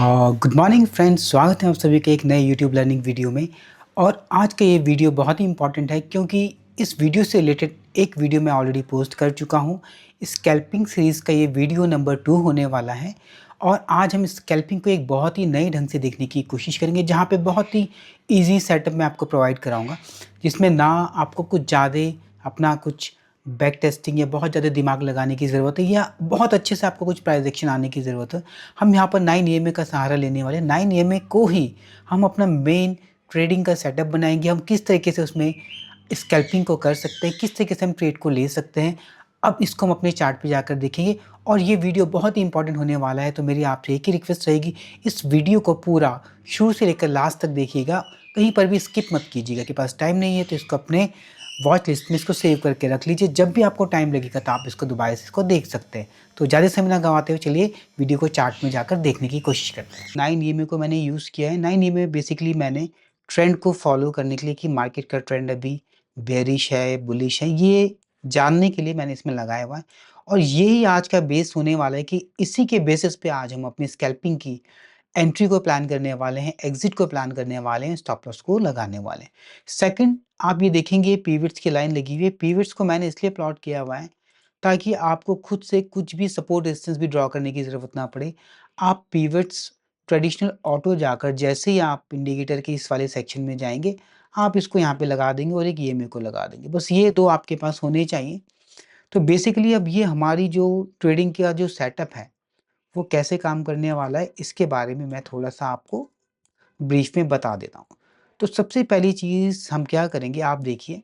Good morning friends, स्वागत है आप सभी के एक नए यूट्यूब लर्निंग वीडियो में। और आज का ये वीडियो बहुत ही इंपॉर्टेंट है क्योंकि इस वीडियो से रिलेटेड एक वीडियो मैं ऑलरेडी पोस्ट कर चुका हूँ। स्कैल्पिंग सीरीज़ का ये वीडियो नंबर 2 होने वाला है और आज हम स्कैल्पिंग को एक बहुत ही नए ढंग से देखने की कोशिश करेंगे, जहाँ पे बहुत ही ईजी सेटअप मैं आपको प्रोवाइड कराऊँगा, जिसमें ना आपको कुछ ज़्यादा अपना कुछ बैक टेस्टिंग या बहुत ज़्यादा दिमाग लगाने की ज़रूरत है या बहुत अच्छे से आपको कुछ प्राइस एक्शन आने की ज़रूरत है। हम यहाँ पर 9 ईएमए का सहारा लेने वाले हैं। 9 ईएमए को ही हम अपना मेन ट्रेडिंग का सेटअप बनाएँगे। हम किस तरीके से उसमें स्कैल्पिंग को कर सकते हैं, किस तरीके से हम ट्रेड को ले सकते हैं। अब इसको हम अपने चार्ट पे जाकर देखेंगे और ये वीडियो बहुत ही इंपॉर्टेंट होने वाला है, तो मेरी आपसे एक ही रिक्वेस्ट रहेगी, इस वीडियो को पूरा शुरू से लेकर लास्ट तक देखिएगा। कहीं पर भी स्किप मत कीजिएगा। के पास टाइम नहीं है तो इसको अपने वॉच लिस्ट में इसको सेव करके रख लीजिए। जब भी आपको टाइम लगेगा तो आप इसको दोबारा से इसको देख सकते हैं। तो ज़्यादा समय ना गंवाते हुए चलिए वीडियो को चार्ट में जाकर देखने की कोशिश करते हैं। 9 ईएमए को मैंने यूज़ किया है। 9 ईएमए बेसिकली मैंने ट्रेंड को फॉलो करने के लिए कि मार्केट का ट्रेंड अभी बेयरिश है, बुलिश है, ये जानने के लिए मैंने इसमें लगाया हुआ है। और यही आज का बेस होने वाला है कि इसी के बेसिस पे आज हम अपनी स्कैल्पिंग की एंट्री को प्लान करने वाले हैं, एग्ज़िट को प्लान करने वाले हैं, स्टॉप लॉस को लगाने वाले हैं। सेकंड, आप ये देखेंगे पिवट्स की लाइन लगी हुई है। पिवट्स को मैंने इसलिए प्लॉट किया हुआ है ताकि आपको खुद से कुछ भी सपोर्ट रेजिस्टेंस भी ड्रॉ करने की ज़रूरत ना पड़े। आप पिवट्स ट्रेडिशनल ऑटो जाकर जैसे ही आप इंडिकेटर के इस वाले सेक्शन में जाएँगे, आप इसको यहाँ पे लगा देंगे और एक ईएमए को लगा देंगे। बस ये 2 आपके पास होने चाहिए। तो बेसिकली अब ये हमारी जो ट्रेडिंग का जो सेटअप है, वो कैसे काम करने वाला है, इसके बारे में मैं थोड़ा-सा आपको ब्रीफ में बता देता हूँ। तो सबसे पहली चीज़ हम क्या करेंगे, आप देखिए,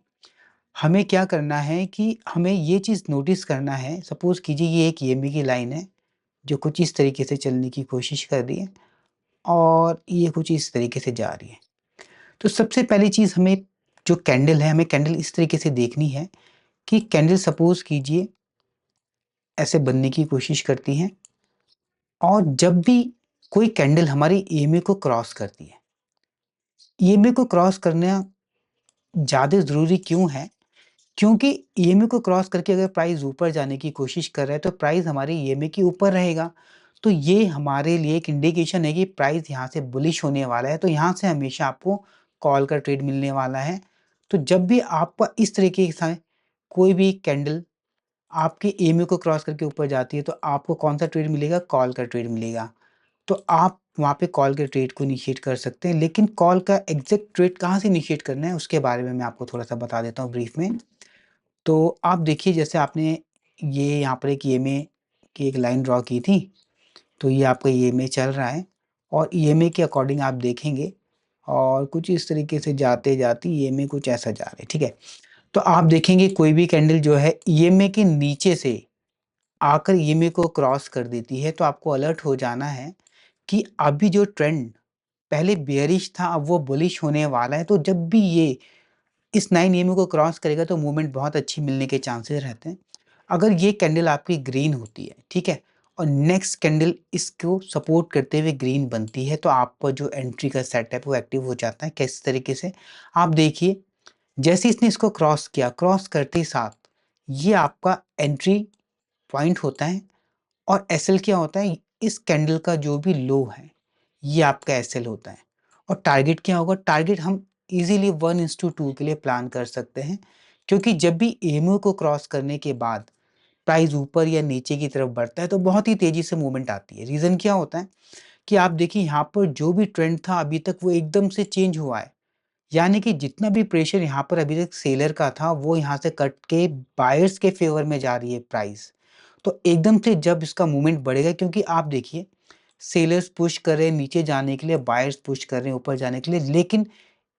हमें क्या करना है कि हमें ये चीज़ नोटिस करना है। सपोज़ कीजिए ये एक ईएमए की लाइन है, जो कुछ इस तरीके से चलने की कोशिश कर रही है और ये कुछ इस तरीके से जा रही है। तो सबसे पहली चीज़ हमें जो कैंडल है, हमें कैंडल इस तरीके से देखनी है कि कैंडल सपोज़ कीजिए ऐसे बनने की कोशिश करती है और जब भी कोई कैंडल हमारी ईएमए को क्रॉस करती है, ईएमए को क्रॉस करना ज़्यादा ज़रूरी क्यों है? क्योंकि ईएमए को क्रॉस करके अगर प्राइस ऊपर जाने की कोशिश कर रहा है तो प्राइस हमारे ईएमए के ऊपर रहेगा। तो ये हमारे लिए एक इंडिकेशन है कि प्राइस यहाँ से बुलिश होने वाला है, तो यहाँ से हमेशा आपको कॉल का ट्रेड मिलने वाला है। तो जब भी आपका इस तरीके से कोई भी कैंडल आपके ईएमए को क्रॉस करके ऊपर जाती है तो आपको कौन-सा ट्रेड मिलेगा? कॉल का ट्रेड मिलेगा। तो आप वहाँ पे कॉल के ट्रेड को इनिशिएट कर सकते हैं, लेकिन कॉल का एग्ज़ैक्ट ट्रेड कहाँ से इनिशिएट करना है उसके बारे में मैं आपको थोड़ा-सा बता देता हूँ ब्रीफ में। तो आप देखिए, जैसे आपने ये यहाँ पर एक ईएमए की एक लाइन ड्रॉ की थी, तो ये आपका ईएमए चल रहा है और ईएमए के अकॉर्डिंग आप देखेंगे और कुछ इस तरीके से जाते-जाते ईएमए कुछ ऐसा जा रहा है, ठीक है? तो आप देखेंगे कोई भी कैंडल जो है ईएमए के नीचे से आकर ईएमए को क्रॉस कर देती है, तो आपको अलर्ट हो जाना है कि अभी जो ट्रेंड पहले बेयरिश था, अब वो बुलिश होने वाला है। तो जब भी ये इस 9 ईएमए को क्रॉस करेगा तो मूवमेंट बहुत अच्छी मिलने के चांसेस रहते हैं। अगर ये कैंडल आपकी ग्रीन होती है, ठीक है? और नेक्स्ट कैंडल इसको सपोर्ट करते हुए ग्रीन बनती है, तो आपका जो एंट्री का सेटअप है वो एक्टिव हो जाता है। किस तरीके से? आप देखिए, जैसे इसने इसको क्रॉस किया, क्रॉस करते ही साथ ये आपका एंट्री पॉइंट होता है और एसएल क्या होता है? इस कैंडल का जो भी लो है, ये आपका एसएल होता है। और टारगेट क्या होगा? टारगेट हम इज़िली 1:2 के लिए प्लान कर सकते हैं, क्योंकि जब भी ईएमए को क्रॉस करने के बाद प्राइस ऊपर या नीचे की तरफ बढ़ता है, तो बहुत ही तेज़ी से मूवमेंट आती है। रीज़न क्या होता है कि आप देखिए यहाँ पर जो भी ट्रेंड था अभी तक वो एकदम से चेंज हुआ है। यानी कि जितना भी प्रेशर यहाँ पर अभी तक सेलर का था, वो यहाँ से कट के बायर्स के फ़ेवर में जा रही है प्राइस। तो एकदम से जब इसका मूवमेंट बढ़ेगा, क्योंकि आप देखिए सेलर्स पुश कर रहे हैं नीचे जाने के लिए, बायर्स पुश कर रहे हैं ऊपर जाने के लिए, लेकिन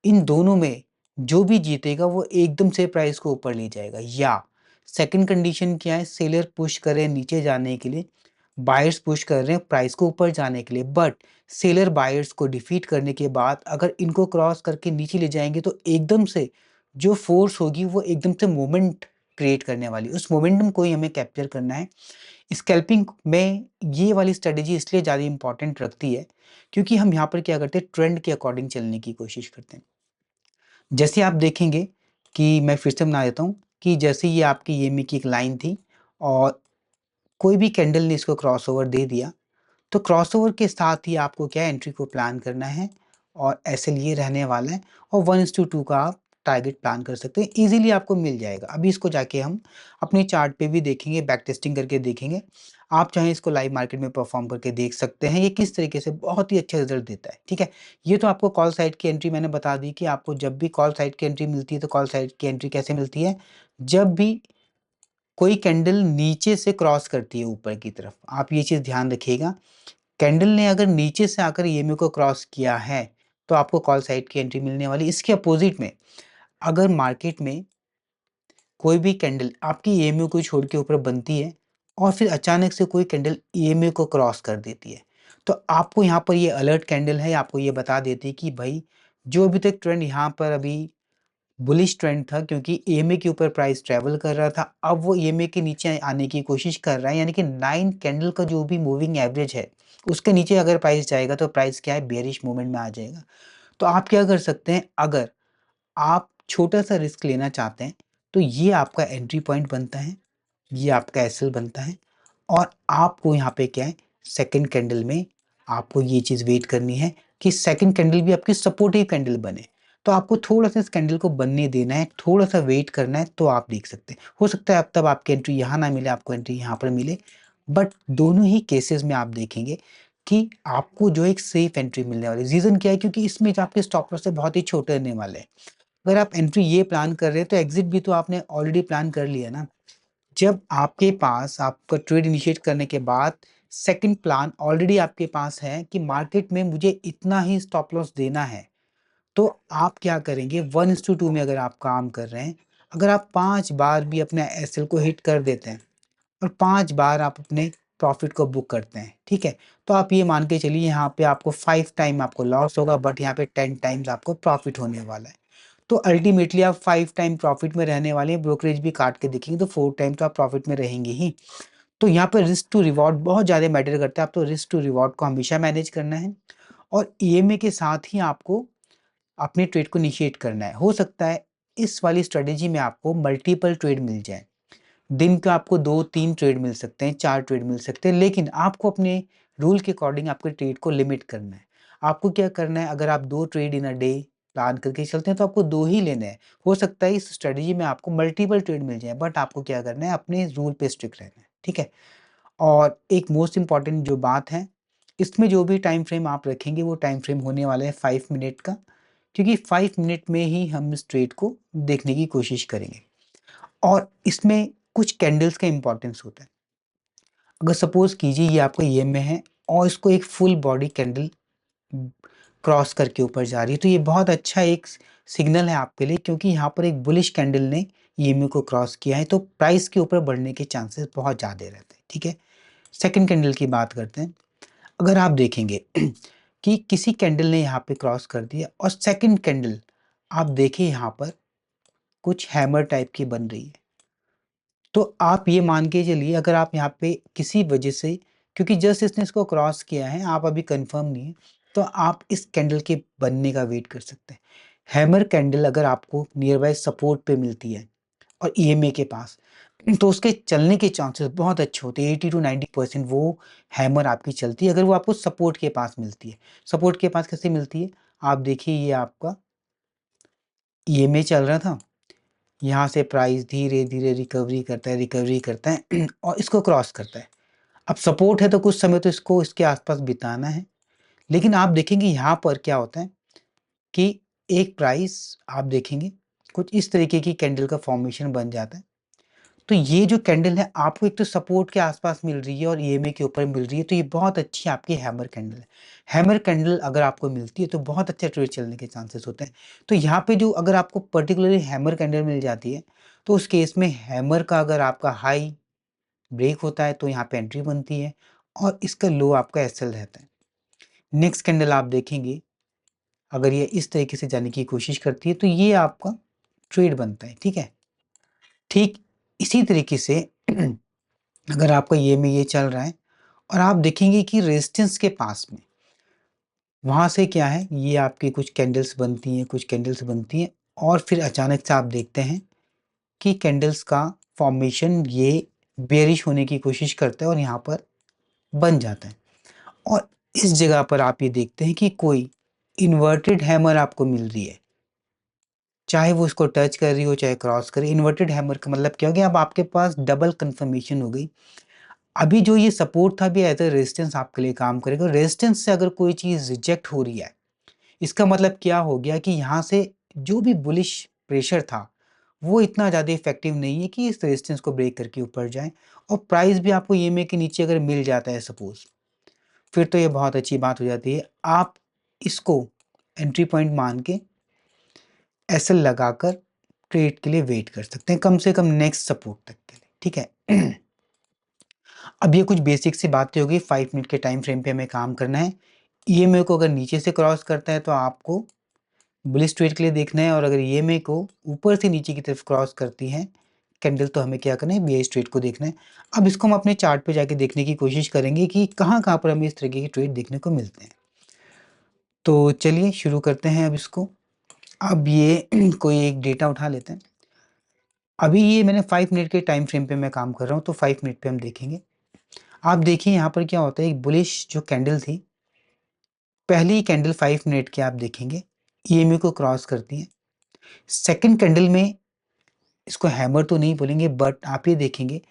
इन दोनों में जो भी जीतेगा वो एकदम से प्राइस को ऊपर ले जाएगा। या सेकंड कंडीशन क्या है? सेलर पुश कर रहे हैं नीचे जाने के लिए, बायर्स पुश कर रहे हैं प्राइस को ऊपर जाने के लिए, बट सेलर बायर्स को डिफीट करने के बाद अगर इनको क्रॉस करके नीचे ले जाएँगे तो एकदम से जो फ़ोर्स होगी वो एकदम से मोमेंट क्रिएट करने वाली है। उस मोमेंटम को ही हमें कैप्चर करना है। स्कैल्पिंग में ये वाली स्ट्रैटेजी इसलिए ज़्यादा इम्पोर्टेंट रखती है क्योंकि हम यहाँ पर क्या करते हैं, ट्रेंड के अकॉर्डिंग चलने की कोशिश करते हैं। जैसे आप देखेंगे कि मैं फिर से बना देता हूँ कि जैसे ये आपकी ईएमए की एक लाइन थी और कोई भी कैंडल ने इसको क्रॉसओवर दे दिया, तो क्रॉसओवर के साथ ही आपको क्या एंट्री को प्लान करना है और ऐसे लिए रहने वाला है और 1:2 का आप टारगेट प्लान कर सकते हैं, ईजिली आपको मिल जाएगा। अभी इसको जाके हम अपने चार्ट पे भी देखेंगे, बैक टेस्टिंग करके देखेंगे। आप चाहें इसको लाइव मार्केट में परफॉर्म करके देख सकते हैं, ये किस तरीके से बहुत ही अच्छा रिजल्ट देता है। ठीक है, ये तो आपको कॉल साइड की एंट्री मैंने बता दी कि आपको जब भी कॉल साइड की एंट्री मिलती है तो कॉल साइड की एंट्री कैसे मिलती है, जब भी कोई कैंडल नीचे से क्रॉस करती है ऊपर की तरफ। आप ये चीज़ ध्यान रखिएगा, कैंडल ने अगर नीचे से आकर ईएमए को क्रॉस किया है तो आपको कॉल साइड की एंट्री मिलने वाली। इसके अपोजिट में अगर मार्केट में कोई भी कैंडल आपकी ईएमए को छोड़ के ऊपर बनती है और फिर अचानक से कोई कैंडल ईएमए को क्रॉस कर देती है, तो आपको यहाँ पर ये अलर्ट कैंडल है, आपको ये बता देती है कि भाई जो अभी तक ट्रेंड यहाँ पर अभी बुलिश ट्रेंड था, क्योंकि ईएमए के ऊपर प्राइस ट्रेवल कर रहा था, अब वो ईएमए के नीचे आने की कोशिश कर रहा है, यानी कि 9 कैंडल का जो भी मूविंग एवरेज है उसके नीचे अगर प्राइस जाएगा तो प्राइस क्या है, बेयरिश मूवमेंट में आ जाएगा। तो आप क्या कर सकते हैं, अगर आप छोटा-सा रिस्क लेना चाहते हैं, तो ये आपका एंट्री पॉइंट बनता है, ये आपका एसएल बनता है और आपको यहाँ पे क्या है, सेकंड कैंडल में आपको ये चीज़ वेट करनी है कि सेकंड कैंडल भी आपकी सपोर्टिव कैंडल बने। तो आपको थोड़ा-सा इस कैंडल को बनने देना है, थोड़ा-सा वेट करना है, तो आप देख सकते हैं। हो सकता है अब तब आपकी एंट्री यहाँ ना मिले, आपको एंट्री यहाँ पर मिले, बट दोनों ही केसेस में आप देखेंगे कि आपको जो एक सेफ एंट्री मिलने वाली है। रीज़न क्या है, क्योंकि इसमें जो आपके स्टॉप लॉस है बहुत ही छोटे रहने वाले हैं। अगर आप एंट्री ये प्लान कर रहे हैं तो एग्ज़िट भी तो आपने ऑलरेडी प्लान कर लिया ना। जब आपके पास आपका ट्रेड इनिशिएट करने के बाद सेकंड प्लान ऑलरेडी आपके पास है कि मार्केट में मुझे इतना ही स्टॉप लॉस देना है, तो आप क्या करेंगे, 1:2 में अगर आप काम कर रहे हैं, अगर आप 5 बार भी अपने एसएल को हिट कर देते हैं और 5 बार आप अपने प्रॉफ़िट को बुक करते हैं, ठीक है? तो आप ये मान के चलिए यहाँ पे आपको 5 टाइम आपको लॉस होगा, बट यहाँ पे 10 टाइम्स आपको प्रॉफ़िट होने वाला है। तो अल्टीमेटली आप 5 टाइम प्रॉफ़िट में रहने वाले हैं, ब्रोकरेज भी काट के देखेंगे तो 4 टाइम तो आप प्रॉफ़िट में रहेंगे ही। तो यहाँ पे रिस्क टू रिवॉर्ड बहुत ज़्यादा मैटर करता है, आपको रिस्क टू रिवॉर्ड को हमेशा मैनेज करना है और ईएमए के साथ ही आपको अपने ट्रेड को इनिशिएट करना है। हो सकता है इस वाली स्ट्रेटेजी में आपको मल्टीपल ट्रेड मिल जाए। दिन का आपको 2-3 ट्रेड मिल सकते हैं, 4 ट्रेड मिल सकते हैं, लेकिन आपको अपने रूल के अकॉर्डिंग आपके ट्रेड को लिमिट करना है। आपको क्या करना है, अगर आप 2 trade in a day plan करके चलते हैं तो आपको 2 ही लेने हैं। हो सकता है इस स्ट्रेटजी में आपको मल्टीपल ट्रेड मिल जाए, बट आपको क्या करना है, अपने रूल पे स्ट्रिक्ट रहना है, ठीक है? और एक मोस्ट इम्पॉर्टेंट जो बात है, इसमें जो भी टाइम फ्रेम आप रखेंगे वो टाइम फ्रेम होने वाला है 5 मिनट का, क्योंकि 5 मिनट में ही हम इस ट्रेड को देखने की कोशिश करेंगे। और इसमें कुछ कैंडल्स का इम्पोर्टेंस होता है। अगर सपोज़ कीजिए ये आपका ईएमए है और इसको एक फुल बॉडी कैंडल क्रॉस करके ऊपर जा रही है, तो ये बहुत अच्छा एक सिग्नल है आपके लिए, क्योंकि यहाँ पर एक बुलिश कैंडल ने ईएमए को क्रॉस किया है, तो प्राइस के ऊपर बढ़ने के चांसेस बहुत ज़्यादा रहते हैं, ठीक है? सेकंड कैंडल की बात करते हैं। अगर आप देखेंगे कि किसी कैंडल ने यहाँ पे क्रॉस कर दिया और सेकंड कैंडल आप देखिए यहाँ पर कुछ हैमर टाइप की बन रही है। तो आप ये मान के चलिए, अगर आप यहाँ पे किसी वजह से, क्योंकि जस्ट इसने इसको क्रॉस किया है, आप अभी कंफर्म नहीं है, तो आप इस कैंडल के बनने का वेट कर सकते हैं। हैमर कैंडल अगर आपको नियर बाय सपोर्ट पे मिलती है और ईएमए के पास, तो उसके चलने के चांसेस बहुत अच्छे होते हैं, 80 टू 90% वो हैमर आपकी चलती है अगर वो आपको सपोर्ट के पास मिलती है। सपोर्ट के पास कैसे मिलती है, आप देखिए ये आपका ईएमए चल रहा था, यहाँ से प्राइस धीरे-धीरे रिकवरी करता है और इसको क्रॉस करता है। अब सपोर्ट है तो कुछ समय तो इसको इसके आस-पास बिताना है। लेकिन आप देखेंगे यहाँ पर क्या होता है कि एक प्राइस आप देखेंगे कुछ इस तरीके की कैंडल का फॉर्मेशन बन जाता है। तो ये जो कैंडल है आपको एक तो सपोर्ट के आस-पास मिल रही है और ईएमए के ऊपर मिल रही है, तो ये बहुत अच्छी आपकी हैमर कैंडल है। हैमर कैंडल अगर आपको मिलती है तो बहुत अच्छा ट्रेड चलने के चांसेस होते हैं। तो यहाँ पे जो अगर आपको पर्टिकुलरली हैमर कैंडल मिल जाती है, तो उस केस में हैमर का अगर आपका हाई ब्रेक होता है तो यहाँ पे एंट्री बनती है और इसका लो आपका एसएल रहता है। नेक्स्ट कैंडल आप देखेंगे, अगर ये इस तरीके से जाने की कोशिश करती है तो ये आपका ट्रेड बनता है, ठीक है? ठीक इसी तरीके से अगर आपका ये में ये चल रहा है और आप देखेंगे कि रेजिस्टेंस के पास में, वहाँ से क्या है, ये आपकी कुछ कैंडल्स बनती हैं, कुछ कैंडल्स बनती हैं और फिर अचानक से आप देखते हैं कि कैंडल्स का फॉर्मेशन ये बेयरिश होने की कोशिश करता है और यहाँ पर बन जाता है। और इस जगह पर आप ये देखते हैं कि कोई इन्वर्टेड हैमर आपको मिल रही है, चाहे वो उसको टच कर रही हो चाहे क्रॉस करे। इन्वर्टेड हैमर का मतलब क्या हो गया, अब आपके पास डबल कंफर्मेशन हो गई। अभी जो ये सपोर्ट था भी एज अ रेजिस्टेंस आपके लिए काम करेगा। रेजिस्टेंस से अगर कोई चीज़ रिजेक्ट हो रही है, इसका मतलब क्या हो गया कि यहाँ से जो भी बुलिश प्रेशर था वो इतना ज़्यादा इफेक्टिव नहीं है कि इस रेजिस्टेंस को ब्रेक करके ऊपर जाए। और प्राइस भी आपको ईएमए के नीचे अगर मिल जाता है सपोज, फिर तो ये बहुत अच्छी बात हो जाती है। आप इसको एंट्री पॉइंट मान के एसएल लगाकर ट्रेड के लिए वेट कर सकते हैं, कम से कम नेक्स्ट सपोर्ट तक के लिए, ठीक है। अब ये कुछ बेसिक सी बातें होगी। 5 मिनट के टाइम फ्रेम पे हमें काम करना है। ईएमए को अगर नीचे से क्रॉस करता है तो आपको बुलिश ट्रेड के लिए देखना है, और अगर ईएमए को ऊपर से नीचे की तरफ क्रॉस करती है कैंडल तो हमें क्या करना है, बेयरिश ट्रेड को देखना है। अब इसको हम अपने चार्ट पे जाके देखने की कोशिश करेंगे कि कहाँ कहाँ पर हमें इस तरीके के ट्रेड देखने को मिलते हैं। तो चलिए शुरू करते हैं अब इसको। अब ये कोई एक डेटा उठा लेते हैं। अभी ये मैंने 5 मिनट के टाइम फ्रेम पे मैं काम कर रहा हूँ, तो 5 मिनट पे हम देखेंगे। आप देखिए यहाँ पर क्या होता है, एक बुलिश जो कैंडल थी, पहली कैंडल 5 मिनट की आप देखेंगे ईएमए को क्रॉस करती है। सेकंड कैंडल में इसको हैमर तो नहीं बोलेंगे, बट आप ये देखेंगे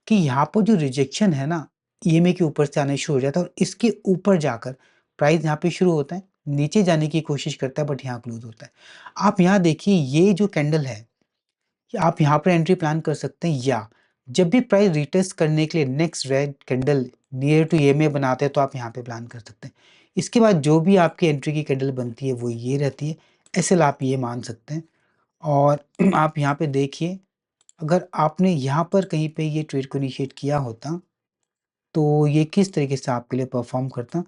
कि यहाँ पर जो रिजेक्शन है ना, ईएमए के ऊपर से आना शुरू हो जाता है और इसके ऊपर जाकर प्राइस यहाँ पे शुरू होता है, नीचे जाने की कोशिश करता है बट यहाँ क्लोज होता है। आप यहाँ देखिए ये जो कैंडल है, आप यहाँ पर एंट्री प्लान कर सकते हैं, या जब भी प्राइस रिटेस्ट करने के लिए next red candle near to EMA बनाते हैं तो आप यहाँ पे प्लान कर सकते हैं। इसके बाद जो भी आपकी एंट्री की कैंडल बनती है वो ये रहती है, ऐसे आप ये मान सकते हैं। और आप यहाँ पे देखिए, अगर आपने यहाँ पर कहीं पे ये ट्रेड को इनिशिएट किया होता तो ये किस तरीके से आपके लिए परफॉर्म करता,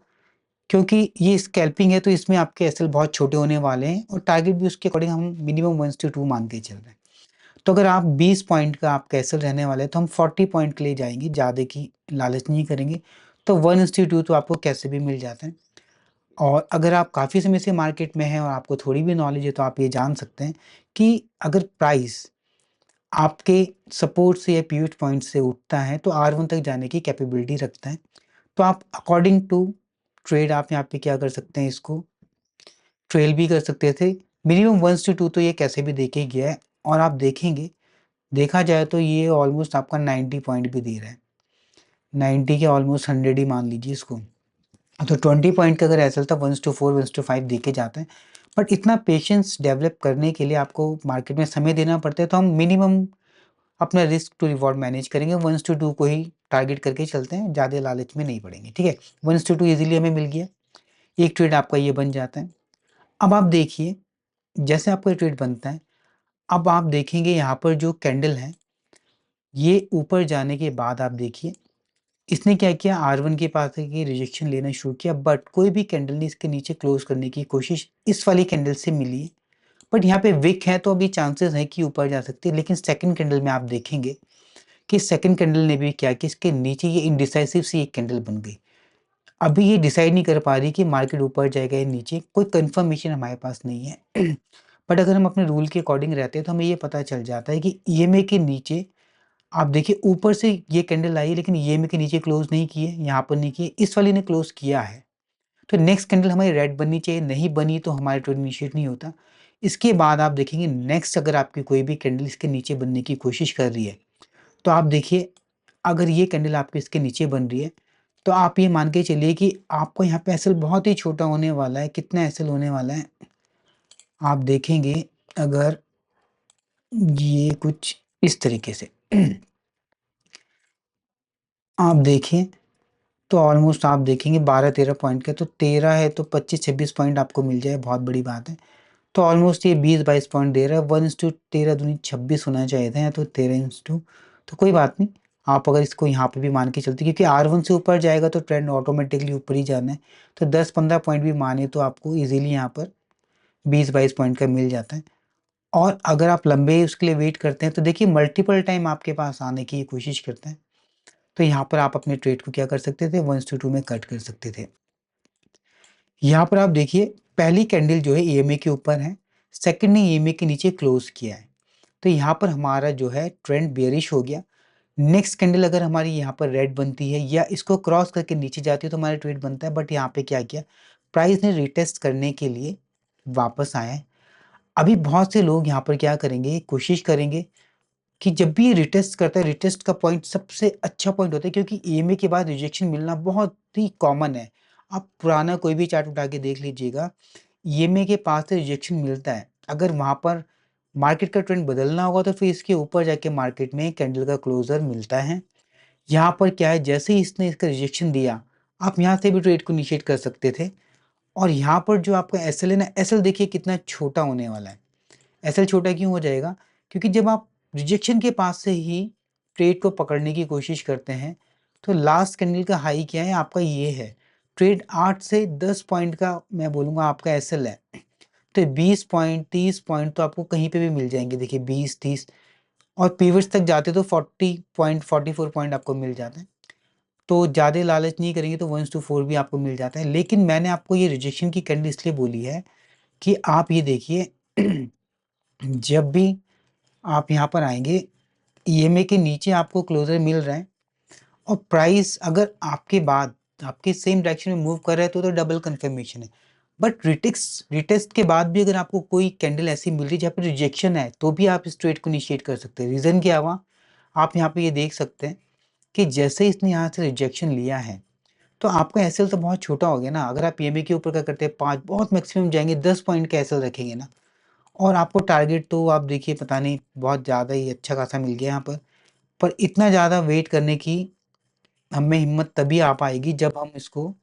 क्योंकि ये स्कैल्पिंग है तो इसमें आपके एसएल बहुत छोटे होने वाले हैं और टारगेट भी उसके अकॉर्डिंग हम मिनिमम 1:2 मान के चल रहे हैं। तो अगर आप 20 पॉइंट का आपका एसएल रहने वाला है तो हम 40 पॉइंट के लिए जाएंगे, ज़्यादा की लालच नहीं करेंगे। तो 1:2 तो आपको कैसे भी मिल जाता है। और अगर आप काफ़ी समय से मार्केट में हैं और आपको थोड़ी भी नॉलेज है तो आप ये जान सकते हैं कि अगर प्राइस आपके सपोर्ट से या पिवट पॉइंट से उठता है तो R1 तक जाने की कैपेबिलिटी रखता है। तो आप अकॉर्डिंग टू ट्रेड आप यहाँ पे क्या कर सकते हैं, इसको ट्रेल भी कर सकते थे। मिनिमम 1:2 तो ये कैसे भी देके गया है, और आप देखेंगे देखा जाए तो ये ऑलमोस्ट आपका 90 पॉइंट भी दे रहा है, 90 के ऑलमोस्ट 100 ही मान लीजिए इसको। तो 20 पॉइंट का अगर ऐसा था 1:4 1:5 देके जाते हैं। बट इतना पेशेंस डेवलप करने के लिए आपको मार्केट में समय देना पड़ता है, तो हम मिनिमम अपना रिस्क टू रिवॉर्ड मैनेज करेंगे, 1:2 को ही टारगेट करके चलते हैं, ज़्यादा लालच में नहीं पड़ेंगे, ठीक है। 1:2 ईजिली हमें मिल गया, एक ट्रेड आपका ये बन जाता है। अब आप देखिए जैसे आपका ये ट्रेड बनता है, अब आप देखेंगे यहाँ पर जो कैंडल है ये ऊपर जाने के बाद आप देखिए इसने क्या किया, R1 के पास है कि रिजेक्शन लेना शुरू किया, बट कोई भी कैंडल ने इसके नीचे क्लोज करने की कोशिश इस वाली कैंडल से मिली है। बट यहाँ पे विक है तो अभी चांसेस है कि ऊपर जा सकती है, लेकिन सेकंड कैंडल में आप देखेंगे कि सेकंड कैंडल ने भी क्या कि इसके नीचे ये इनडिसाइसिव सी एक कैंडल बन गई। अभी ये डिसाइड नहीं कर पा रही कि मार्केट ऊपर जाएगा या नीचे, कोई कंफर्मेशन हमारे पास नहीं है। बट अगर हम अपने रूल के अकॉर्डिंग रहते हैं तो हमें ये पता चल जाता है कि ईएमए के नीचे आप देखिए ऊपर से ये कैंडल आई लेकिन ईएमए के नीचे क्लोज नहीं किए, यहाँ पर नहीं किए, इस वाली ने क्लोज किया है। तो नेक्स्ट कैंडल हमारी रेड बननी चाहिए, नहीं बनी तो हमारा ट्रेड इनिशिएट नहीं होता। इसके बाद आप देखेंगे नेक्स्ट अगर आपकी कोई भी कैंडल इसके नीचे बनने की कोशिश कर रही है तो आप देखिए अगर ये कैंडल आपके इसके नीचे बन रही है तो आप ये मान के चलिए कि आपको यहाँ पे एसएल बहुत ही छोटा होने वाला है। कितना एसएल होने वाला है आप देखेंगे, अगर ये कुछ इस तरीके से आप देखिए तो ऑलमोस्ट आप देखेंगे 12-13 पॉइंट का, तो 13 है तो 25-26 पॉइंट आपको मिल जाए, बहुत बड़ी बात है। तो ऑलमोस्ट ये 20-22 पॉइंट दे रहा है, 1:13 दूनी 26 होना चाहिए था, तो 13:2। तो कोई बात नहीं, आप अगर इसको यहाँ पे भी मान के चलते क्योंकि R1 से ऊपर जाएगा तो ट्रेंड ऑटोमेटिकली ऊपर ही जाना है, तो 10-15 पॉइंट भी माने तो आपको ईजिली यहाँ पर 20-22 पॉइंट का मिल जाता है। और अगर आप लंबे उसके लिए वेट करते हैं तो देखिए मल्टीपल टाइम आपके पास आने की कोशिश करते हैं, तो यहाँ पर आप अपने ट्रेड को क्या कर सकते थे, 1:2 में कट कर सकते थे। यहाँ पर आप देखिए पहली कैंडल जो है ईएमए के ऊपर है, सेकंड ने ईएमए के नीचे क्लोज किया है, तो यहाँ पर हमारा जो है ट्रेंड बेयरिश हो गया। नेक्स्ट कैंडल अगर हमारी यहाँ पर रेड बनती है या इसको क्रॉस करके नीचे जाती है तो हमारा ट्रेड बनता है, बट यहाँ पे क्या किया, प्राइस ने रिटेस्ट करने के लिए वापस आया है। अभी बहुत से लोग यहाँ पर क्या करेंगे, कोशिश करेंगे कि जब भी ये रिटेस्ट करता है, रिटेस्ट का पॉइंट सबसे अच्छा पॉइंट होता है, क्योंकि ईएमए के बाद रिजेक्शन मिलना बहुत ही कॉमन है। आप पुराना कोई भी चार्ट उठा के देख लीजिएगा, ईएमए के पास से रिजेक्शन मिलता है। अगर वहाँ पर मार्केट का ट्रेंड बदलना होगा तो फिर इसके ऊपर जाके मार्केट में कैंडल का क्लोजर मिलता है। यहाँ पर क्या है, जैसे ही इसने इसका रिजेक्शन दिया, आप यहाँ से भी ट्रेड को इनिशिएट कर सकते थे। और यहाँ पर जो आपका एसएल है ना, एसएल देखिए कितना छोटा होने वाला है। एसएल छोटा क्यों हो जाएगा, क्योंकि जब आप रिजेक्शन के पास से ही ट्रेड को पकड़ने की कोशिश करते हैं, तो लास्ट कैंडल का हाई क्या है आपका, ये है। ट्रेड 8 से 10 पॉइंट का मैं बोलूँगा आपका एसएल है। तो 20 पॉइंट 30 पॉइंट तो आपको कहीं पे भी मिल जाएंगे, देखिए 20 30, और पीवट्स तक जाते तो 40 पॉइंट 44 पॉइंट आपको मिल जाते हैं। तो ज़्यादा लालच नहीं करेंगे तो 1-4 भी आपको मिल जाता है। लेकिन मैंने आपको ये रिजेक्शन की कैंडल इसलिए बोली है कि आप ये देखिए जब भी आप यहाँ पर आएंगे, ईएमए के नीचे आपको क्लोजर मिल रहा है और प्राइस अगर आपके बाद आपके सेम डायरेक्शन में मूव कर रहा है तो डबल कंफर्मेशन है। बट रिटेस्ट के बाद भी अगर आपको कोई कैंडल ऐसी मिल रही है जहाँ पर रिजेक्शन है, तो भी आप इस ट्रेड को इनिशिएट कर सकते हैं। रीज़न क्या हुआ, आप यहाँ पे ये देख सकते हैं कि जैसे इसने यहाँ से रिजेक्शन लिया है, तो आपका एसएल तो बहुत छोटा हो गया ना। अगर आप ईएमए के ऊपर क्या करते हैं, 5 बहुत मैक्सिमम जाएंगे, 10 पॉइंट का एसएल रखेंगे ना, और आपको टारगेट तो आप देखिए पता नहीं बहुत ज़्यादा ही अच्छा खासा मिल गया यहाँ पर इतना ज़्यादा वेट करने की हमें हिम्मत तभी आ पाएगी जब हम इसको,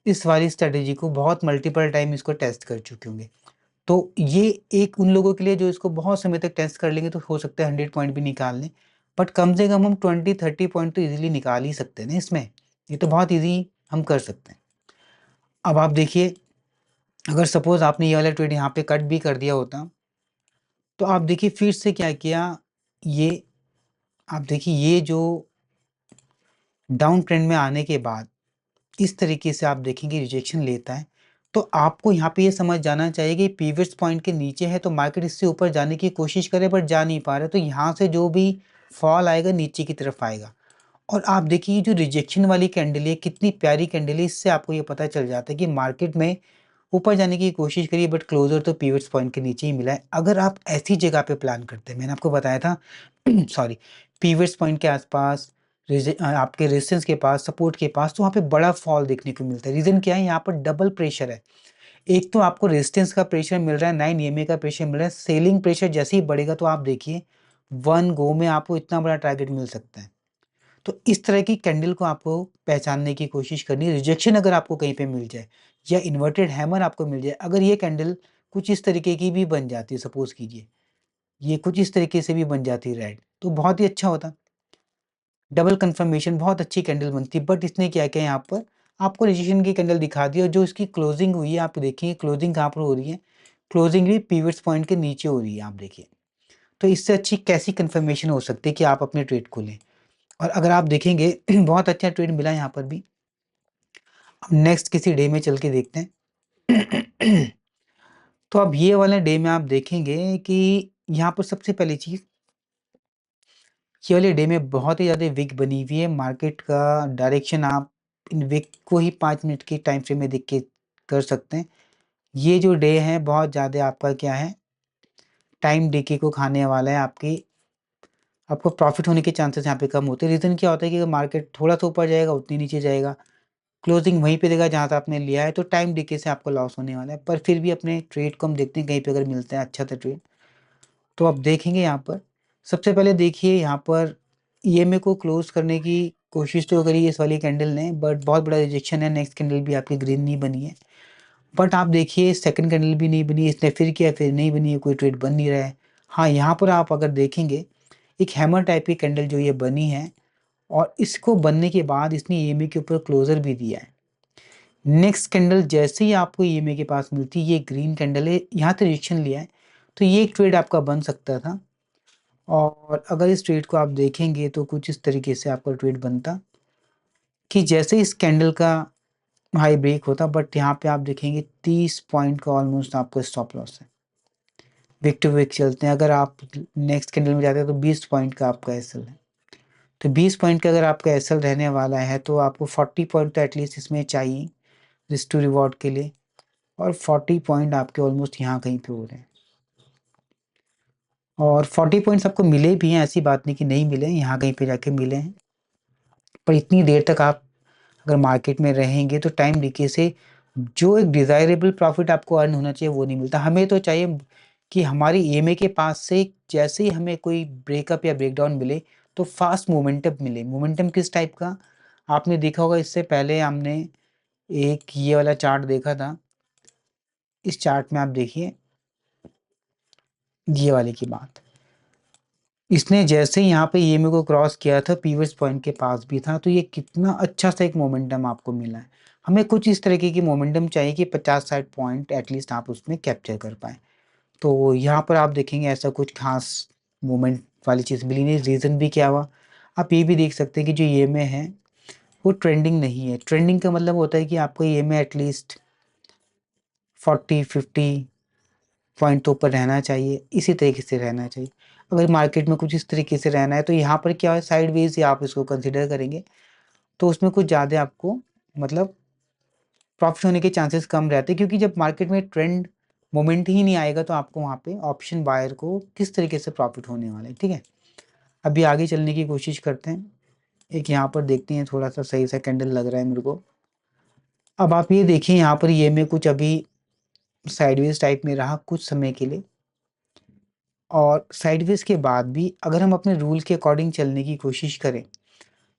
इस वाली स्ट्रेटेजी को बहुत मल्टीपल टाइम इसको टेस्ट कर चुके होंगे। तो ये एक उन लोगों के लिए जो इसको बहुत समय तक टेस्ट कर लेंगे तो हो सकता है 100 पॉइंट भी निकाल लें, बट कम से कम हम 20-30 पॉइंट तो इजीली निकाल ही सकते हैं ना इसमें। ये तो बहुत इजी हम कर सकते हैं। अब आप देखिए, अगर सपोज आपने ये वाला ट्रेड यहाँ पे कट भी कर दिया होता, तो आप देखिए फिर से क्या किया, ये आप देखिए ये जो डाउन ट्रेंड में आने के बाद इस तरीके से आप देखेंगे रिजेक्शन लेता है, तो आपको यहाँ पे ये समझ जाना चाहिए कि पीवियस पॉइंट के नीचे है तो मार्केट इससे ऊपर जाने की कोशिश करे बट जा नहीं पा रहा, तो यहाँ से जो भी फॉल आएगा नीचे की तरफ आएगा। और आप देखिए जो रिजेक्शन वाली कैंडल है कितनी प्यारी कैंडल है, इससे आपको ये पता चल जाता है कि मार्केट में ऊपर जाने की कोशिश करिए बट क्लोजर तो पीवियस पॉइंट के नीचे ही मिला है। अगर आप ऐसी जगह पे प्लान करते हैं, मैंने आपको बताया था सॉरी, पीवियस पॉइंट के आसपास, आपके रेजिस्टेंस के पास, सपोर्ट के पास, तो वहाँ पे बड़ा फॉल देखने को मिलता है। रीज़न क्या है, यहाँ पर डबल प्रेशर है। एक तो आपको रेजिस्टेंस का प्रेशर मिल रहा है, 9 ईएमए का प्रेशर मिल रहा है, सेलिंग प्रेशर जैसे ही बढ़ेगा तो आप देखिए वन गो में आपको इतना बड़ा टारगेट मिल सकता है। तो इस तरह की कैंडल को आपको पहचानने की कोशिश करनी है। रिजेक्शन अगर आपको कहीं पे मिल जाए या इन्वर्टेड हैमर आपको मिल जाए, अगर ये कैंडल कुछ इस तरीके की भी बन जाती है, सपोज कीजिए ये कुछ इस तरीके से भी बन जाती है रेड, तो बहुत ही अच्छा होता। डबल कंफर्मेशन बहुत अच्छी कैंडल बनती, बट इसने क्या किया, यहाँ पर आपको रिजेक्शन की कैंडल दिखा दी और जो इसकी क्लोजिंग हुई है आप देखिए क्लोजिंग कहाँ पर हो रही है, क्लोजिंग भी पीवट्स पॉइंट के नीचे हो रही है, आप देखिए। तो इससे अच्छी कैसी कंफर्मेशन हो सकती है कि आप अपने ट्रेड को लें। और अगर आप देखेंगे बहुत अच्छा ट्रेड मिला यहाँ पर भी। अब नेक्स्ट किसी डे में चल के देखते हैं तो अब ये वाले डे में आप देखेंगे कि यहाँ पर सबसे पहली चीज़, ये वाले डे में बहुत ही ज़्यादा विक बनी हुई है। मार्केट का डायरेक्शन आप इन विक को ही 5 मिनट की टाइम फ्रेम में देख के कर सकते हैं। ये जो डे है बहुत ज़्यादा आपका क्या है, टाइम डीके को खाने वाला है। आपको प्रॉफिट होने के चांसेस यहाँ पे कम होते हैं। रीज़न क्या होता है कि अगर मार्केट थोड़ा सा ऊपर जाएगा उतनी नीचे जाएगा, क्लोजिंग वहीं पे देगा जहाँ से आपने लिया है, तो टाइम डीके से आपको लॉस होने वाला है। पर फिर भी अपने ट्रेड को हम देखते हैं कहीं पे अगर मिलता है अच्छा सा ट्रेड, तो आप देखेंगे यहाँ पर सबसे पहले देखिए यहाँ पर ईएमए को क्लोज करने की कोशिश तो करी इस वाली कैंडल ने, बट बहुत बड़ा रिजेक्शन है। नेक्स्ट कैंडल भी आपकी ग्रीन नहीं बनी है, बट आप देखिए सेकंड कैंडल भी नहीं बनी, इसने फिर किया फिर नहीं बनी है, कोई ट्रेड बन नहीं रहा है। हाँ, यहाँ पर आप अगर देखेंगे एक हैमर टाइप की कैंडल जो ये बनी है, और इसको बनने के बाद इसने ईएमए के ऊपर क्लोजर भी दिया है। नेक्स्ट कैंडल जैसे ही आपको ईएमए के पास मिलती है, ये ग्रीन कैंडल है, यहाँ से रिजेक्शन लिया है, तो ये एक ट्रेड आपका बन सकता था। और अगर इस ट्रेड को आप देखेंगे तो कुछ इस तरीके से आपका ट्रेड बनता कि जैसे इस कैंडल का हाई ब्रेक होता, बट यहाँ पे आप देखेंगे 30 पॉइंट का ऑलमोस्ट आपका स्टॉप लॉस है। विक टू विक चलते हैं, अगर आप नेक्स्ट कैंडल में जाते हैं तो 20 पॉइंट का आपका एसएल है। तो 20 पॉइंट का अगर आपका एसएल रहने वाला है तो आपको 40 पॉइंट तो एटलीस्ट इसमें चाहिए रिस्क टू रिवॉर्ड के लिए, और 40 पॉइंट आपके ऑलमोस्ट यहाँ कहीं पे हो रहे हैं। और 40 पॉइंट्स आपको मिले भी हैं, ऐसी बात नहीं कि नहीं मिले, यहाँ कहीं पे जाके मिले हैं। पर इतनी देर तक आप अगर मार्केट में रहेंगे तो टाइम डीके से जो एक डिज़ायरेबल प्रॉफिट आपको अर्न होना चाहिए वो नहीं मिलता। हमें तो चाहिए कि हमारी ईएमए के पास से जैसे ही हमें कोई ब्रेकअप या ब्रेकडाउन मिले तो फास्ट मोमेंटम मिले। मोमेंटम किस टाइप का, आपने देखा होगा इससे पहले हमने एक ये वाला चार्ट देखा था। इस चार्ट में आप देखिए ये वाले की बात, इसने जैसे ही यहाँ पे ईएमए को क्रॉस किया था पीवट पॉइंट के पास भी था, तो ये कितना अच्छा सा एक मोमेंटम आपको मिला है। हमें कुछ इस तरीके की मोमेंटम चाहिए कि 50-60 पॉइंट एटलीस्ट आप उसमें कैप्चर कर पाए। तो यहाँ पर आप देखेंगे ऐसा कुछ खास मोमेंट वाली चीज़ मिली नहीं। रीज़न भी क्या हुआ, आप ये भी देख सकते हैं कि जो ईएमए है वो ट्रेंडिंग नहीं है। ट्रेंडिंग का मतलब होता है कि आपको ईएमए एटलीस्ट 40-50 पॉइंट तो ऊपर रहना चाहिए, इसी तरीके से रहना चाहिए। अगर मार्केट में कुछ इस तरीके से रहना है तो यहाँ पर क्या है, साइडवेज या आप इसको कंसिडर करेंगे तो उसमें कुछ ज़्यादा आपको मतलब प्रॉफिट होने के चांसेस कम रहते हैं, क्योंकि जब मार्केट में ट्रेंड मोमेंट ही नहीं आएगा तो आपको वहाँ पे ऑप्शन बायर को किस तरीके से प्रॉफिट होने वाला है। ठीक है, अभी आगे चलने की कोशिश करते हैं। एक यहाँ पर देखते हैं, थोड़ा सा सही सा कैंडल लग रहा है मेरे को। अब आप ये देखिए यहाँ पर ये में कुछ अभी साइडवेज टाइप में रहा कुछ समय के लिए, और साइडवेज के बाद भी अगर हम अपने रूल के अकॉर्डिंग चलने की कोशिश करें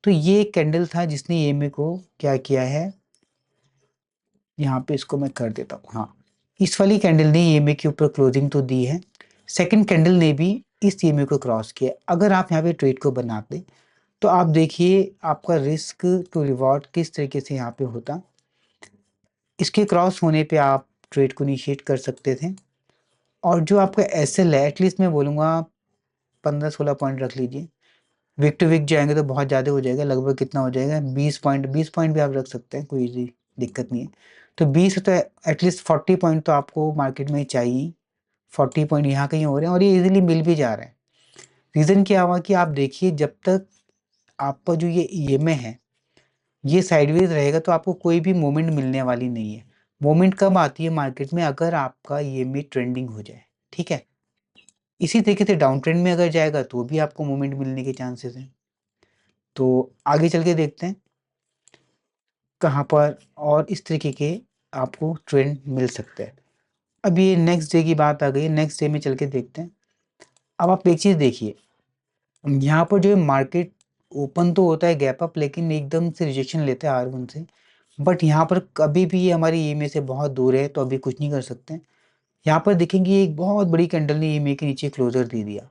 तो ये एक कैंडल था जिसने ईएमए को क्या किया है, यहाँ पे इसको मैं कर देता हूँ। हाँ, इस वाली कैंडल ने ईएमए के ऊपर क्लोजिंग तो दी है, सेकंड कैंडल ने भी इस ईएमए को क्रॉस किया। अगर आप यहाँ पे ट्रेड को बनाते तो आप देखिए आपका रिस्क टू रिवॉर्ड किस तरीके से यहाँ पे होता। इसके क्रॉस होने पे आप ट्रेड को इनिशिएट कर सकते थे, और जो आपका एसएल है एटलीस्ट मैं बोलूँगा 15-16 पॉइंट रख लीजिए। वीक टू वीक जाएंगे तो बहुत ज़्यादा हो जाएगा, लगभग कितना हो जाएगा 20 पॉइंट भी आप रख सकते हैं, कोई दिक्कत नहीं है। तो 20 तो एटलीस्ट 40 पॉइंट तो आपको मार्केट में चाहिए। 40 पॉइंट यहाँ कहीं हो रहे हैं और ये इजीली मिल भी जा रहा है। रीज़न क्या हुआ कि आप देखिए जब तक आपका जो ये ईएमए है ये साइडवेज रहेगा तो आपको कोई भी मोमेंट मिलने वाली नहीं है। मोमेंट कब आती है मार्केट में, अगर आपका ईएमए ट्रेंडिंग हो जाए। ठीक है, इसी तरीके से डाउन ट्रेंड में अगर जाएगा तो भी आपको मोमेंट मिलने के चांसेस हैं। तो आगे चल के देखते हैं कहाँ पर और इस तरीके के आपको ट्रेंड मिल सकते हैं। अब ये नेक्स्ट डे की बात आ गई, नेक्स्ट डे में चल के देखते हैं। अब आप एक चीज़ देखिए, यहाँ पर जो है मार्केट ओपन तो होता है गैप अप, लेकिन एकदम से रिजेक्शन लेता है R1 से। बट यहाँ पर कभी भी ये हमारी ईएमए से बहुत दूर है तो अभी कुछ नहीं कर सकते हैं। यहाँ पर देखेंगे एक बहुत बड़ी कैंडल ने ईएमए के नीचे क्लोजर दे दिया।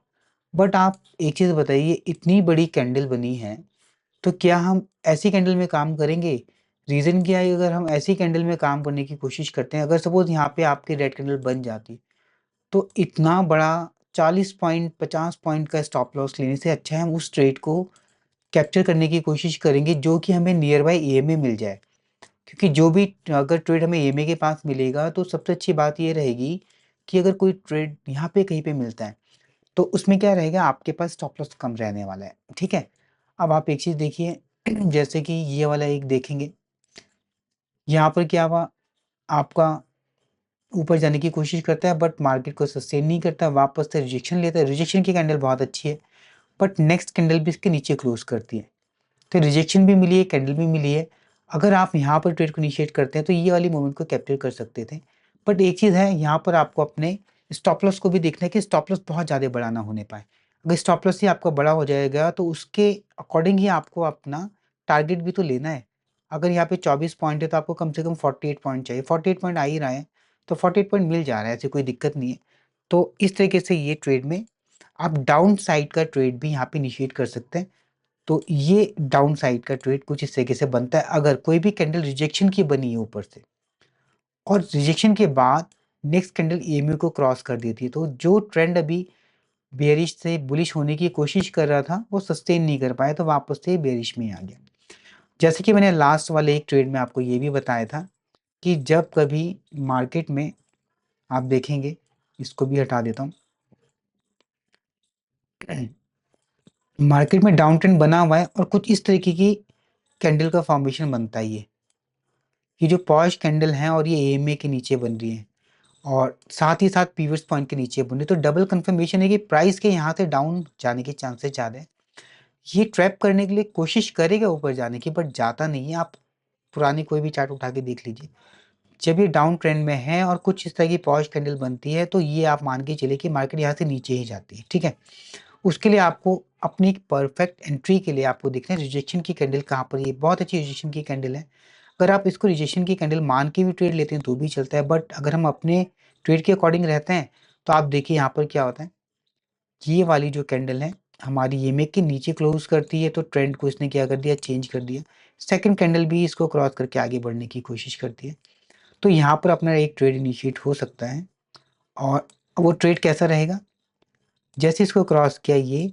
बट आप एक चीज़ बताइए, इतनी बड़ी कैंडल बनी है तो क्या हम ऐसी कैंडल में काम करेंगे? रीज़न क्या है, अगर हम ऐसी कैंडल में काम करने की कोशिश करते हैं, अगर सपोज़ यहाँ पे आपकी रेड कैंडल बन जाती, तो इतना बड़ा 40 पॉइंट 50 पॉइंट का स्टॉप लॉस लेने से अच्छा है हम उस ट्रेड को कैप्चर करने की कोशिश करेंगे जो कि हमें नियर बाय ईएमए मिल जाए। क्योंकि जो भी अगर ट्रेड हमें ईएमए के पास मिलेगा तो सबसे अच्छी बात ये रहेगी कि अगर कोई ट्रेड यहाँ पे कहीं पे मिलता है तो उसमें क्या रहेगा, आपके पास स्टॉप लॉस कम रहने वाला है। ठीक है, अब आप एक चीज़ देखिए जैसे कि ये वाला एक देखेंगे, यहाँ पर क्या हुआ, आपका ऊपर जाने की कोशिश करता है बट मार्केट को सस्टेन नहीं करता, वापस से रिजेक्शन लेता है। रिजेक्शन की कैंडल बहुत अच्छी है बट नेक्स्ट कैंडल भी इसके नीचे क्लोज करती है, तो रिजेक्शन भी मिली है, कैंडल भी मिली है। अगर आप यहाँ पर ट्रेड को इनिशिएट करते हैं तो ये वाली मूवमेंट को कैप्चर कर सकते थे। बट एक चीज़ है, यहाँ पर आपको अपने स्टॉप लॉस को भी देखना है कि स्टॉप लॉस बहुत ज़्यादा बड़ा ना होने पाए। अगर स्टॉप लॉस ही आपका बड़ा हो जाएगा तो उसके अकॉर्डिंग ही आपको अपना टारगेट भी तो लेना है। अगर यहाँ पे 24 पॉइंट है तो आपको कम से कम 48 पॉइंट चाहिए। 48 पॉइंट आ ही रहा है तो 48 पॉइंट मिल जा रहा है, ऐसी कोई दिक्कत नहीं है। तो इस तरीके से ये ट्रेड में आप डाउन साइड का ट्रेड भी यहाँ पे इनिशिएट कर सकते हैं। तो ये डाउन साइड का ट्रेड कुछ इस तरीके से बनता है, अगर कोई भी कैंडल रिजेक्शन की बनी है ऊपर से और रिजेक्शन के बाद नेक्स्ट कैंडल ईएमए को क्रॉस कर देती है, तो जो ट्रेंड अभी बेयरिश से बुलिश होने की कोशिश कर रहा था वो सस्टेन नहीं कर पाया तो वापस से बेयरिश में आ गया। जैसे कि मैंने लास्ट वाले एक ट्रेड में आपको ये भी बताया था कि जब कभी मार्केट में आप देखेंगे, इसको भी हटा देता हूँ, मार्केट में डाउन ट्रेंड बना हुआ है और कुछ इस तरीके की कैंडल का फॉर्मेशन बनता है। ये जो पॉश कैंडल है और ये एएमए के नीचे बन रही है और साथ ही साथ पीवियर्स पॉइंट के नीचे बन रही है, तो डबल कंफर्मेशन है कि प्राइस के यहाँ से डाउन जाने के चांसेस ज़्यादा है। ये ट्रैप करने के लिए कोशिश करेगा ऊपर जाने की, बट जाता नहीं है। आप पुरानी कोई भी चार्ट उठा के देख लीजिए, जब ये डाउन ट्रेंड में है और कुछ इस तरह की पॉश कैंडल बनती है तो ये आप मान के चले कि मार्केट यहाँ से नीचे ही जाती है। ठीक है, उसके लिए आपको अपनी परफेक्ट एंट्री के लिए आपको देखना है रिजेक्शन की कैंडल कहाँ पर। ये बहुत अच्छी रिजेक्शन की कैंडल है। अगर आप इसको रिजेक्शन की कैंडल मान के भी ट्रेड लेते हैं तो भी चलता है, बट अगर हम अपने ट्रेड के अकॉर्डिंग रहते हैं तो आप देखिए यहाँ पर क्या होता है। ये वाली जो कैंडल है हमारी ईएमए के नीचे क्लोज करती है, तो ट्रेंड को इसने क्या कर दिया, चेंज कर दिया। सेकंड कैंडल भी इसको क्रॉस करके आगे बढ़ने की कोशिश करती है, तो यहाँ पर अपना एक ट्रेड इनिशिएट हो सकता है। और वो ट्रेड कैसा रहेगा, जैसे इसको क्रॉस किया ये,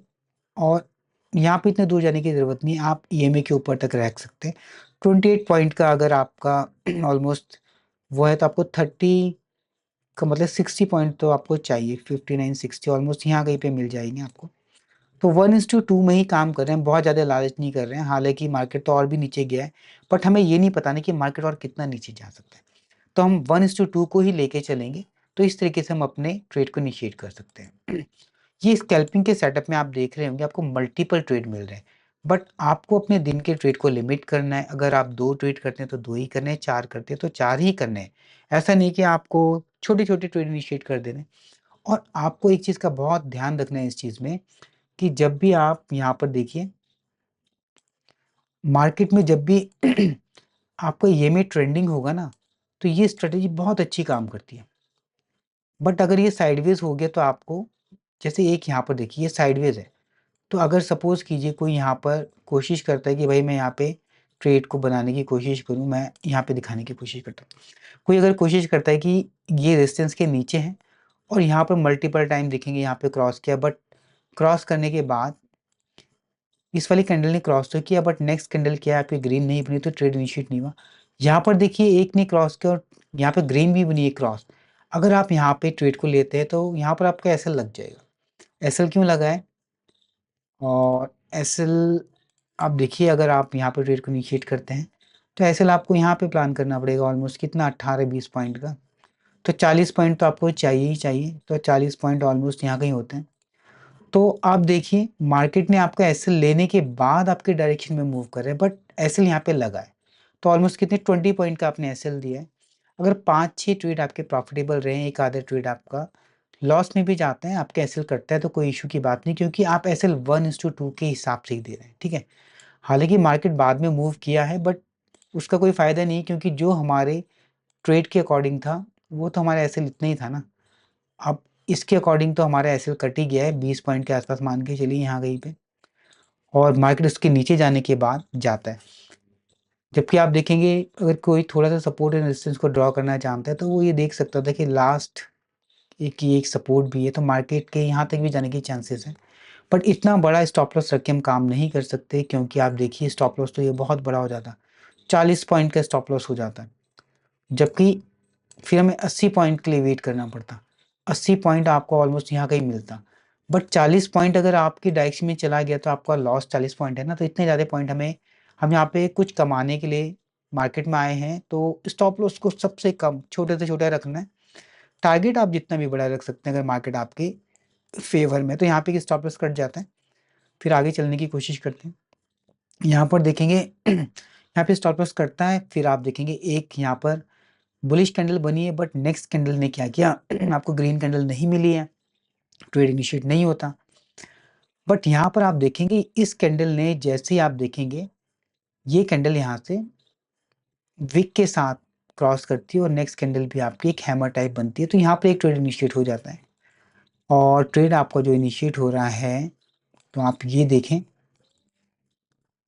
और यहाँ पे इतने दूर जाने की ज़रूरत नहीं है, आप ईएमए के ऊपर तक रख सकते हैं। 28 पॉइंट का अगर आपका ऑलमोस्ट वो है तो आपको 30 का मतलब 60 पॉइंट तो आपको चाहिए। 59 60 ऑलमोस्ट यहाँ कहीं पे मिल जाएंगे आपको। तो 1:2 में ही काम कर रहे हैं, बहुत ज़्यादा लालच नहीं कर रहे हैं। हालांकि मार्केट तो और भी नीचे गया है, बट हमें ये नहीं पता नहीं कि मार्केट और कितना नीचे जा सकता है, तो हम 1:2 को ही लेके चलेंगे। तो इस तरीके से हम अपने ट्रेड को इनिशिएट कर सकते हैं। ये स्कैल्पिंग के सेटअप में आप देख रहे होंगे आपको मल्टीपल ट्रेड मिल रहे हैं, बट आपको अपने दिन के ट्रेड को लिमिट करना है। अगर आप 2 ट्रेड करते हैं तो 2 ही करने हैं, 4 करते हैं तो 4 ही करने हैं। ऐसा नहीं कि आपको छोटे-छोटे ट्रेड इनिशिएट कर देने हैं। और आपको एक चीज़ का बहुत ध्यान रखना है इस चीज़ में कि जब भी आप यहाँ पर देखिए मार्केट में जब भी आपका ये में ट्रेंडिंग होगा ना, तो ये स्ट्रेटेजी बहुत अच्छी काम करती है। बट अगर ये साइडवेज हो गया तो आपको, जैसे एक यहाँ पर देखिए ये साइडवेज है, तो अगर सपोज़ कीजिए कोई यहाँ पर कोशिश करता है कि भाई मैं यहाँ पे ट्रेड को बनाने की कोशिश करूँ, मैं यहाँ पे दिखाने की कोशिश करता हूँ। कोई अगर कोशिश करता है कि ये रेजिस्टेंस के नीचे है और यहाँ पर मल्टीपल टाइम देखेंगे यहाँ पे क्रॉस किया, बट क्रॉस करने के बाद इस वाली कैंडल ने क्रॉस तो किया, बट नेक्स्ट कैंडल क्या है आपकी ग्रीन नहीं बनी, तो ट्रेड इनिशिएट नहीं हुआ। यहाँ पर देखिए एक ने क्रॉस किया और यहाँ पे ग्रीन भी बनी है क्रॉस। अगर आप यहाँ पे ट्रेड को लेते हैं तो यहाँ पर आपका एसएल लग जाएगा। एसएल क्यों लगा है, और एसएल आप देखिए अगर आप यहाँ पे ट्रेड को इनिशिएट करते हैं तो एसएल आपको यहाँ पे प्लान करना पड़ेगा ऑलमोस्ट कितना 18-20 पॉइंट का। तो 40 पॉइंट तो आपको चाहिए ही चाहिए, तो 40 पॉइंट ऑलमोस्ट यहाँ कहीं होते हैं। तो आप देखिए मार्केट ने आपका एसएल लेने के बाद आपके डायरेक्शन में मूव कर रहे हैं, बट एसएल यहाँ पे लगा है, तो ऑलमोस्ट कितने 20 पॉइंट का आपने एसएल दिया है। अगर 5-6 ट्रेड आपके प्रॉफिटेबल रहे हैं, एक आधा ट्रेड आपका लॉस में भी जाते हैं, आपका एसएल कटता है, तो कोई इशू की बात नहीं, क्योंकि आप एसएल 1:2 के हिसाब से ही दे रहे हैं। ठीक है, हालांकि मार्केट बाद में मूव किया है, बट उसका कोई फ़ायदा नहीं, क्योंकि जो हमारे ट्रेड के अकॉर्डिंग था वो तो हमारा एसएल इतना ही था ना। अब इसके अकॉर्डिंग तो हमारा एसएल कट ही गया है, 20 पॉइंट के आसपास मान के चलिए यहाँ कहीं पे, और मार्केट उसके नीचे जाने के बाद जाता है। जबकि आप देखेंगे अगर कोई थोड़ा सा सपोर्ट एंड रेजिस्टेंस को ड्रॉ करना चाहता है तो वो ये देख सकता था कि लास्ट एक सपोर्ट भी है, तो मार्केट के यहाँ तक भी जाने की चांसेस है। बट इतना बड़ा स्टॉप लॉस रख के हम काम नहीं कर सकते, क्योंकि आप देखिए स्टॉप लॉस तो ये बहुत बड़ा हो जाता, 40 पॉइंट का स्टॉप लॉस हो जाता है, जबकि फिर हमें 80 पॉइंट के लिए वेट करना पड़ता। 80 पॉइंट आपको ऑलमोस्ट यहाँ कहीं मिलता, बट 40 पॉइंट अगर आपकी डायरेक्शन में चला गया तो आपका लॉस 40 पॉइंट है ना, तो इतने ज़्यादा पॉइंट हम यहाँ पे कुछ कमाने के लिए मार्केट में आए हैं, तो स्टॉप लॉस को सबसे कम छोटे से छोटा रखना है। टारगेट आप जितना भी बड़ा रख सकते हैं अगर मार्केट आपके फेवर में, तो यहाँ पे स्टॉप लॉस कट जाता है। फिर आगे चलने की कोशिश करते हैं। यहाँ पर देखेंगे यहाँ पे स्टॉप लॉस करता है, फिर आप देखेंगे एक यहाँ पर बुलिश कैंडल बनी है, बट नेक्स्ट कैंडल ने क्या किया आपको ग्रीन कैंडल नहीं मिली है, ट्रेड इनिशिएट नहीं होता। बट यहाँ पर आप देखेंगे इस कैंडल ने जैसे ही आप देखेंगे ये कैंडल यहाँ से विक के साथ क्रॉस करती है और नेक्स्ट कैंडल भी आपकी एक हैमर टाइप बनती है, तो यहाँ पर एक ट्रेड इनिशिएट हो जाता है। और ट्रेड आपका जो इनिशिएट हो रहा है तो आप ये देखें,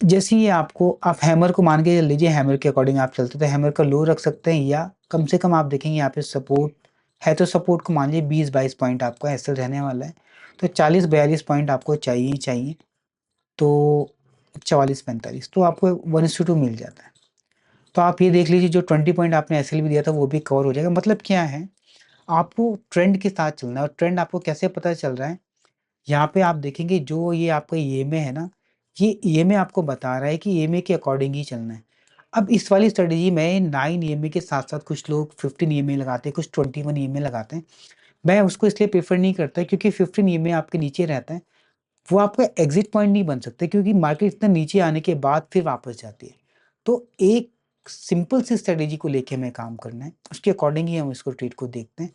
जैसे ही आपको आप हैमर को मान के चल लीजिए, हैमर के अकॉर्डिंग आप चलते तो हैमर का लो रख सकते हैं, या कम से कम आप देखेंगे यहाँ पे सपोर्ट है, तो सपोर्ट को मान लीजिए 20-22 पॉइंट आपका एसएल रहने वाला है, तो 40-42 पॉइंट आपको चाहिए ही चाहिए, तो 44-45 तो आपको 1:2 मिल जाता है। तो आप ये देख लीजिए जो 20 पॉइंट आपने एसएल भी दिया था वो भी कवर हो जाएगा। मतलब क्या है, आपको ट्रेंड के साथ चलना है, और ट्रेंड आपको कैसे पता चल रहा है, यहाँ पे आप देखेंगे जो ये आपका ईएमए है ना, ये ईएमए आपको बता रहा है कि ईएमए के अकॉर्डिंग ही चलना है। अब इस वाली स्ट्रेटजी में 9 ईएमए के साथ-साथ कुछ लोग 15 ईएमए लगाते हैं, कुछ 21 ईएमए लगाते हैं। मैं उसको इसलिए प्रेफ़र नहीं करता क्योंकि 15 ईएमए आपके नीचे रहता है, वो आपका एग्ज़िट पॉइंट नहीं बन सकते क्योंकि मार्केट इतना नीचे आने के बाद फिर वापस जाती है। तो एक सिंपल सी स्ट्रेटजी को लेके हमें काम करना है, उसके अकॉर्डिंग ही हम इसको ट्रेड को देखते हैं।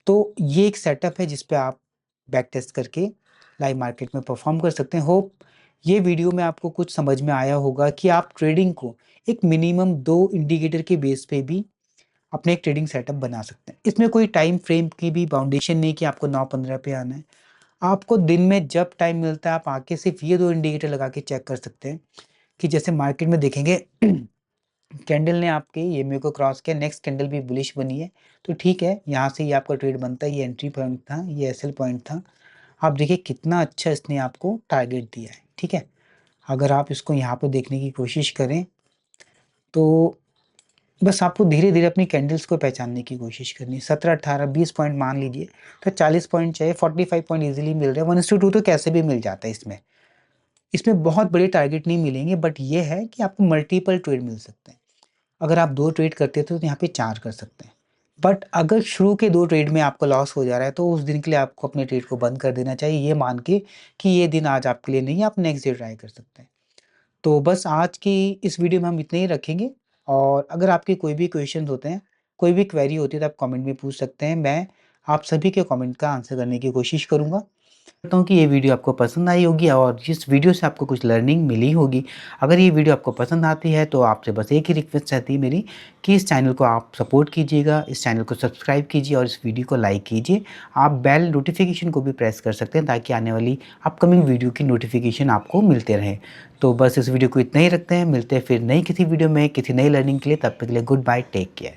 तो ये एक सेटअप है जिस पे आप बैक टेस्ट करके लाइव मार्केट में परफॉर्म कर सकते हैं। होप ये वीडियो में आपको कुछ समझ में आया होगा कि आप ट्रेडिंग को एक मिनिमम 2 इंडिकेटर के बेस पे भी अपने एक ट्रेडिंग सेटअप बना सकते हैं। इसमें कोई टाइम फ्रेम की भी बाउंडेशन नहीं कि आपको 9:15 पे आना है। आपको दिन में जब टाइम मिलता है आप आके सिर्फ ये 2 इंडिकेटर लगा के चेक कर सकते हैं कि जैसे मार्केट में देखेंगे कैंडल ने आपके ईएमए को क्रॉस किया, नेक्स्ट कैंडल भी बुलिश बनी है, तो ठीक है, यहाँ से ये आपका ट्रेड बनता है, ये एंट्री पॉइंट था, ये एसएल पॉइंट था। आप देखिए कितना अच्छा इसने आपको टारगेट दिया है, ठीक है? अगर आप इसको यहाँ पे देखने की कोशिश करें, तो बस आपको धीरे-धीरे अपनी कैंडल्स को पहचानने की कोशिश करनी है। 17, 18, 20 पॉइंट मान लीजिए, तो 40 पॉइंट चाहिए, 45 पॉइंट ईज़िली मिल रहे हैं, 1:2 तो कैसे भी मिल जाता है इसमें। इसमें बहुत बड़े टारगेट नहीं मिलेंगे, बट ये है कि आपको मल्टीपल ट्रेड मिल सकते हैं। अगर आप 2 ट्रेड करते थे तो यहाँ पे 4 कर सकते हैं। बट अगर शुरू के 2 ट्रेड में आपको लॉस हो जा रहा है तो उस दिन के लिए आपको अपने ट्रेड को बंद कर देना चाहिए, ये मान के कि ये दिन आज आपके लिए नहीं है, आप नेक्स्ट डे ट्राई कर सकते हैं। तो बस आज की इस वीडियो में हम इतना ही रखेंगे और अगर आपके कोई भी क्वेश्चंस होते हैं, कोई भी क्वेरी होती है तो आप कमेंट में पूछ सकते हैं। मैं आप सभी के कमेंट का आंसर करने की कोशिश करूँगा। करता हूँ कि ये वीडियो आपको पसंद आई होगी और इस वीडियो से आपको कुछ लर्निंग मिली होगी। अगर ये वीडियो आपको पसंद आती है तो आपसे बस एक ही रिक्वेस्ट रहती है मेरी कि इस चैनल को आप सपोर्ट कीजिएगा, इस चैनल को सब्सक्राइब कीजिए और इस वीडियो को लाइक कीजिए। आप बेल नोटिफिकेशन को भी प्रेस कर सकते हैं ताकि आने वाली अपकमिंग वीडियो की नोटिफिकेशन आपको मिलते रहें। तो बस इस वीडियो को इतना ही रखते हैं, मिलते हैं फिर नई किसी वीडियो में किसी नई लर्निंग के लिए, तब तक के लिए गुड बाय, टेक केयर।